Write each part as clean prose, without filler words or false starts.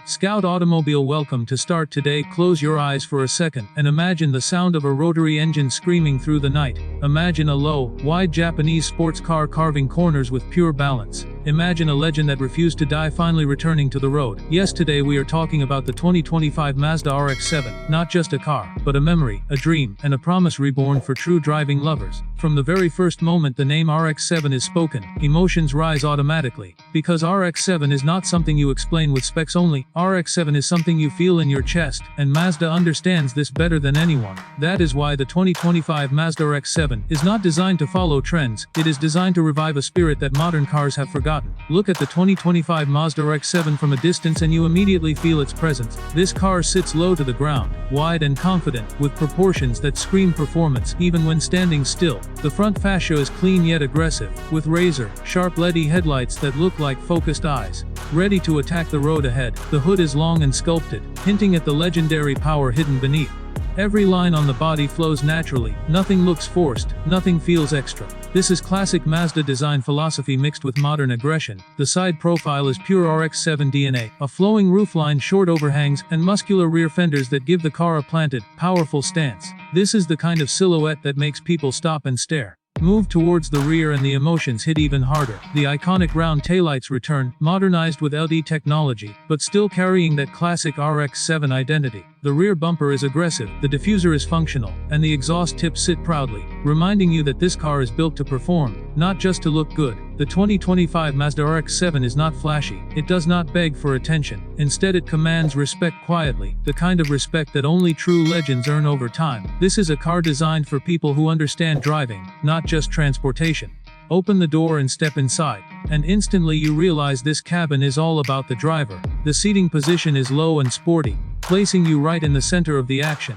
Scout Automobile, welcome to Start Today. Close your eyes for a second and imagine the sound of a rotary engine screaming through the night. Imagine a low, wide Japanese sports car carving corners with pure balance. Imagine a legend that refused to die finally returning to the road. Yes, today we are talking about the 2025 Mazda RX-7, not just a car, but a memory, a dream, and a promise reborn for true driving lovers. From the very first moment the name RX-7 is spoken, emotions rise automatically. Because RX-7 is not something you explain with specs only, RX-7 is something you feel in your chest, and Mazda understands this better than anyone. That is why the 2025 Mazda RX-7 is not designed to follow trends, it is designed to revive a spirit that modern cars have forgotten. Look at the 2025 Mazda RX-7 from a distance and you immediately feel its presence. This car sits low to the ground, wide and confident, with proportions that scream performance even when standing still. The front fascia is clean yet aggressive, with razor-sharp LED headlights that look like focused eyes, ready to attack the road ahead. The hood is long and sculpted, hinting at the legendary power hidden beneath. Every line on the body flows naturally, nothing looks forced, nothing feels extra. This is classic Mazda design philosophy mixed with modern aggression. The side profile is pure RX-7 DNA, a flowing roofline, short overhangs, and muscular rear fenders that give the car a planted, powerful stance. This is the kind of silhouette that makes people stop and stare. Move towards the rear and the emotions hit even harder. The iconic round taillights return, modernized with LED technology, but still carrying that classic RX-7 identity. The rear bumper is aggressive, the diffuser is functional, and the exhaust tips sit proudly, reminding you that this car is built to perform, not just to look good. The 2025 Mazda RX-7 is not flashy, it does not beg for attention. Instead it commands respect quietly, the kind of respect that only true legends earn over time. This is a car designed for people who understand driving, not just transportation. Open the door and step inside, and instantly you realize this cabin is all about the driver. The seating position is low and sporty, placing you right in the center of the action.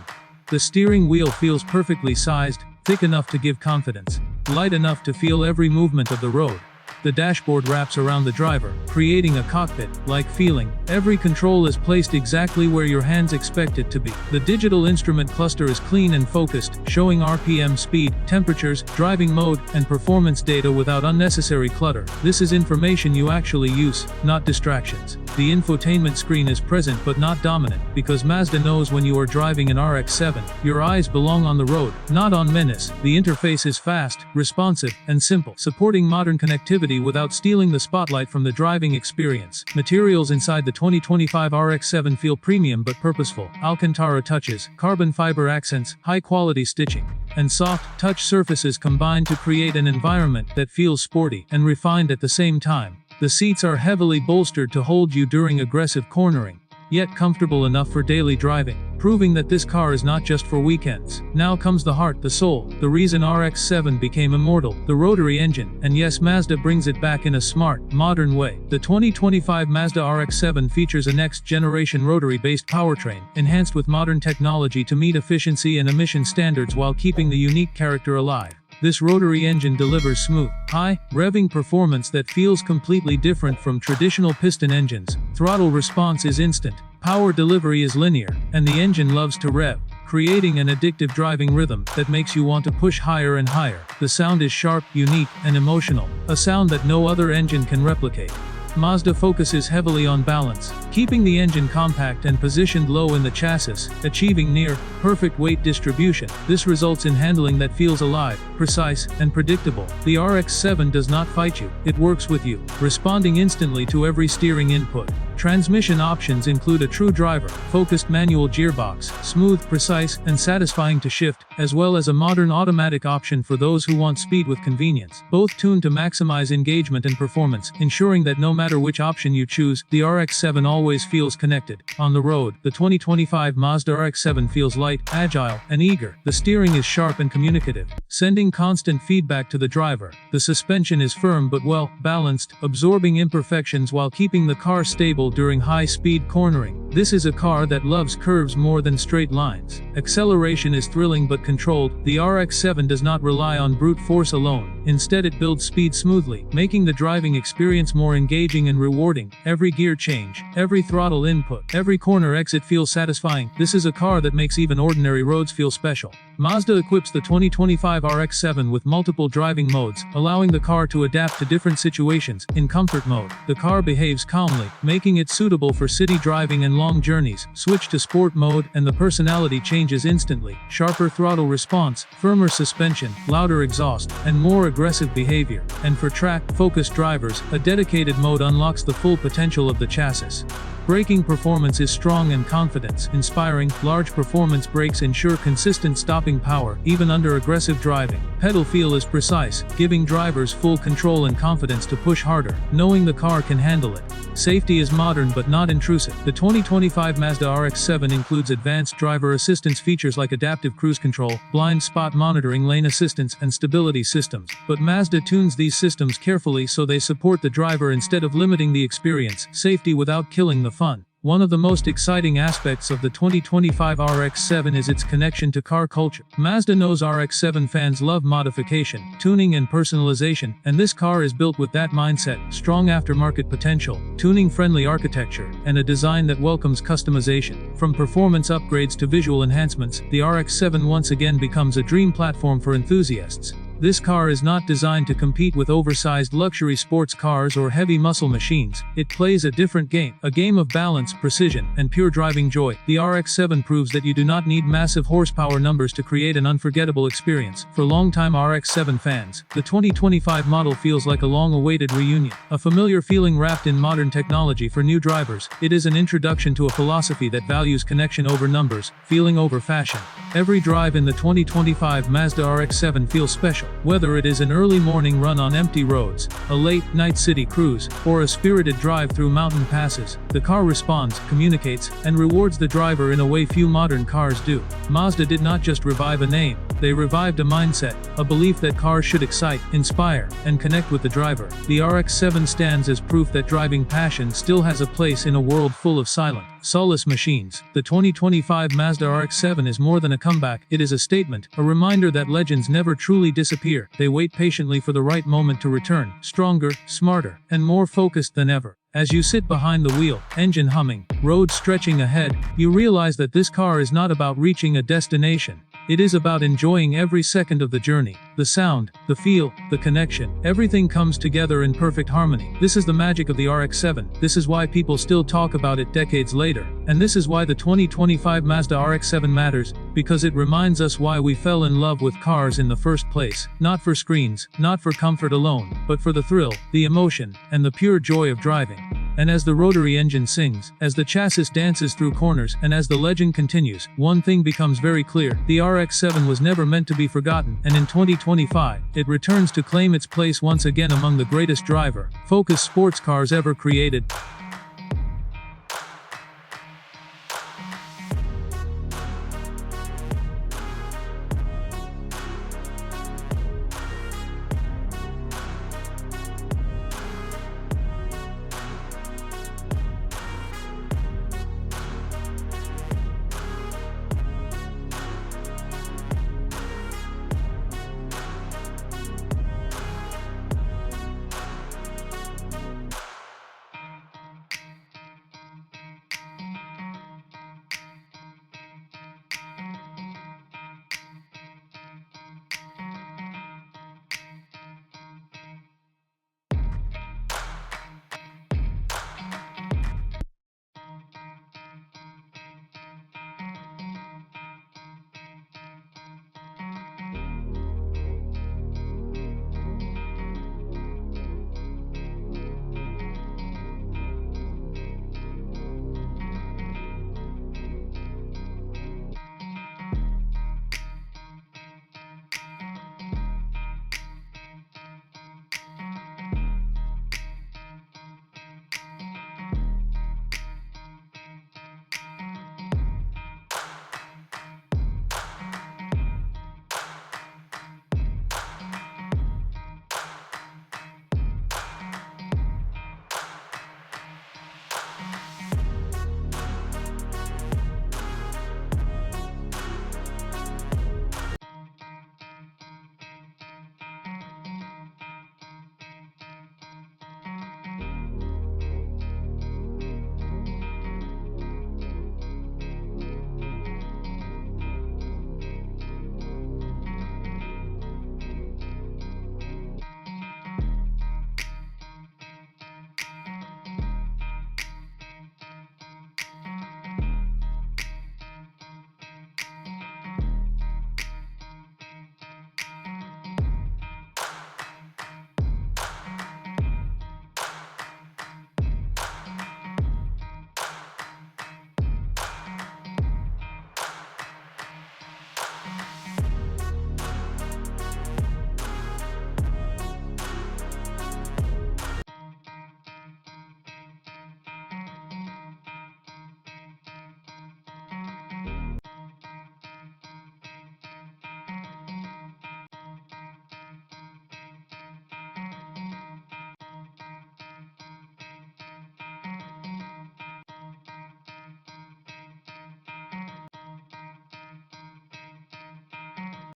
The steering wheel feels perfectly sized, thick enough to give confidence, light enough to feel every movement of the road. The dashboard wraps around the driver, creating a cockpit-like feeling. Every control is placed exactly where your hands expect it to be. The digital instrument cluster is clean and focused, showing RPM, speed, temperatures, driving mode, and performance data without unnecessary clutter. This is information you actually use, not distractions. The infotainment screen is present but not dominant, because Mazda knows when you are driving an RX-7, your eyes belong on the road, not on menace. The interface is fast, responsive, and simple, supporting modern connectivity without stealing the spotlight from the driving experience. Materials inside the 2025 RX-7 feel premium but purposeful. Alcantara touches, carbon fiber accents, high-quality stitching, and soft, touch surfaces combine to create an environment that feels sporty and refined at the same time. The seats are heavily bolstered to hold you during aggressive cornering, yet comfortable enough for daily driving, proving that this car is not just for weekends. Now comes the heart, the soul, the reason RX-7 became immortal, the rotary engine, and yes, Mazda brings it back in a smart, modern way. The 2025 Mazda RX-7 features a next-generation rotary-based powertrain, enhanced with modern technology to meet efficiency and emission standards while keeping the unique character alive. This rotary engine delivers smooth, high-revving performance that feels completely different from traditional piston engines. Throttle response is instant, power delivery is linear, and the engine loves to rev, creating an addictive driving rhythm that makes you want to push higher and higher. The sound is sharp, unique, and emotional, a sound that no other engine can replicate. Mazda focuses heavily on balance, keeping the engine compact and positioned low in the chassis, achieving near-perfect weight distribution. This results in handling that feels alive, precise, and predictable. The RX-7 does not fight you, it works with you, responding instantly to every steering input. Transmission options include a true driver-focused manual gearbox, smooth, precise, and satisfying to shift, as well as a modern automatic option for those who want speed with convenience. Both tuned to maximize engagement and performance, ensuring that no matter which option you choose, the RX-7 always feels connected. On the road, the 2025 Mazda RX-7 feels light, agile, and eager. The steering is sharp and communicative, sending constant feedback to the driver. The suspension is firm but well-balanced, absorbing imperfections while keeping the car stable during high-speed cornering. This is a car that loves curves more than straight lines. Acceleration is thrilling but controlled. The RX-7 does not rely on brute force alone. Instead, it builds speed smoothly, making the driving experience more engaging and rewarding. Every gear change, every throttle input, every corner exit feels satisfying. This is a car that makes even ordinary roads feel special. Mazda equips the 2025 RX-7 with multiple driving modes, allowing the car to adapt to different situations. In comfort mode, the car behaves calmly, making it suitable for city driving and long journeys. Switch to sport mode, and the personality changes instantly. Sharper throttle response, firmer suspension, louder exhaust, and more aggressive behavior. And for track-focused drivers, a dedicated mode unlocks the full potential of the chassis. Braking performance is strong and confidence-inspiring. Large performance brakes ensure consistent stopping power, even under aggressive driving. Pedal feel is precise, giving drivers full control and confidence to push harder, knowing the car can handle it. Safety is modern but not intrusive. The 2025 Mazda RX-7 includes advanced driver assistance features like adaptive cruise control, blind spot monitoring, lane assistance, and stability systems. But Mazda tunes these systems carefully so they support the driver instead of limiting the experience. Safety without killing the fun. One of the most exciting aspects of the 2025 RX-7 is its connection to car culture. Mazda knows RX-7 fans love modification, tuning and personalization, and this car is built with that mindset. Strong aftermarket potential, tuning-friendly architecture, and a design that welcomes customization. From performance upgrades to visual enhancements, the RX-7 once again becomes a dream platform for enthusiasts. This car is not designed to compete with oversized luxury sports cars or heavy muscle machines. It plays a different game, a game of balance, precision, and pure driving joy. The RX-7 proves that you do not need massive horsepower numbers to create an unforgettable experience. For longtime RX-7 fans, the 2025 model feels like a long-awaited reunion, a familiar feeling wrapped in modern technology. For new drivers, it is an introduction to a philosophy that values connection over numbers, feeling over fashion. Every drive in the 2025 Mazda RX-7 feels special. Whether it is an early morning run on empty roads, a late-night city cruise, or a spirited drive through mountain passes, the car responds, communicates, and rewards the driver in a way few modern cars do. Mazda did not just revive a name, they revived a mindset, a belief that cars should excite, inspire, and connect with the driver. The RX-7 stands as proof that driving passion still has a place in a world full of silent, soulless machines. The 2025 Mazda RX-7 is more than a comeback, it is a statement, a reminder that legends never truly disappear. They wait patiently for the right moment to return, stronger, smarter, and more focused than ever. As you sit behind the wheel, engine humming, road stretching ahead, you realize that this car is not about reaching a destination. It is about enjoying every second of the journey. The sound, the feel, the connection, everything comes together in perfect harmony. This is the magic of the RX-7. This is why people still talk about it decades later. And this is why the 2025 Mazda RX-7 matters, because it reminds us why we fell in love with cars in the first place. Not for screens, not for comfort alone, but for the thrill, the emotion, and the pure joy of driving. And as the rotary engine sings, as the chassis dances through corners, and as the legend continues, one thing becomes very clear: the RX-7 was never meant to be forgotten, and in 2025, it returns to claim its place once again among the greatest driver-focused sports cars ever created.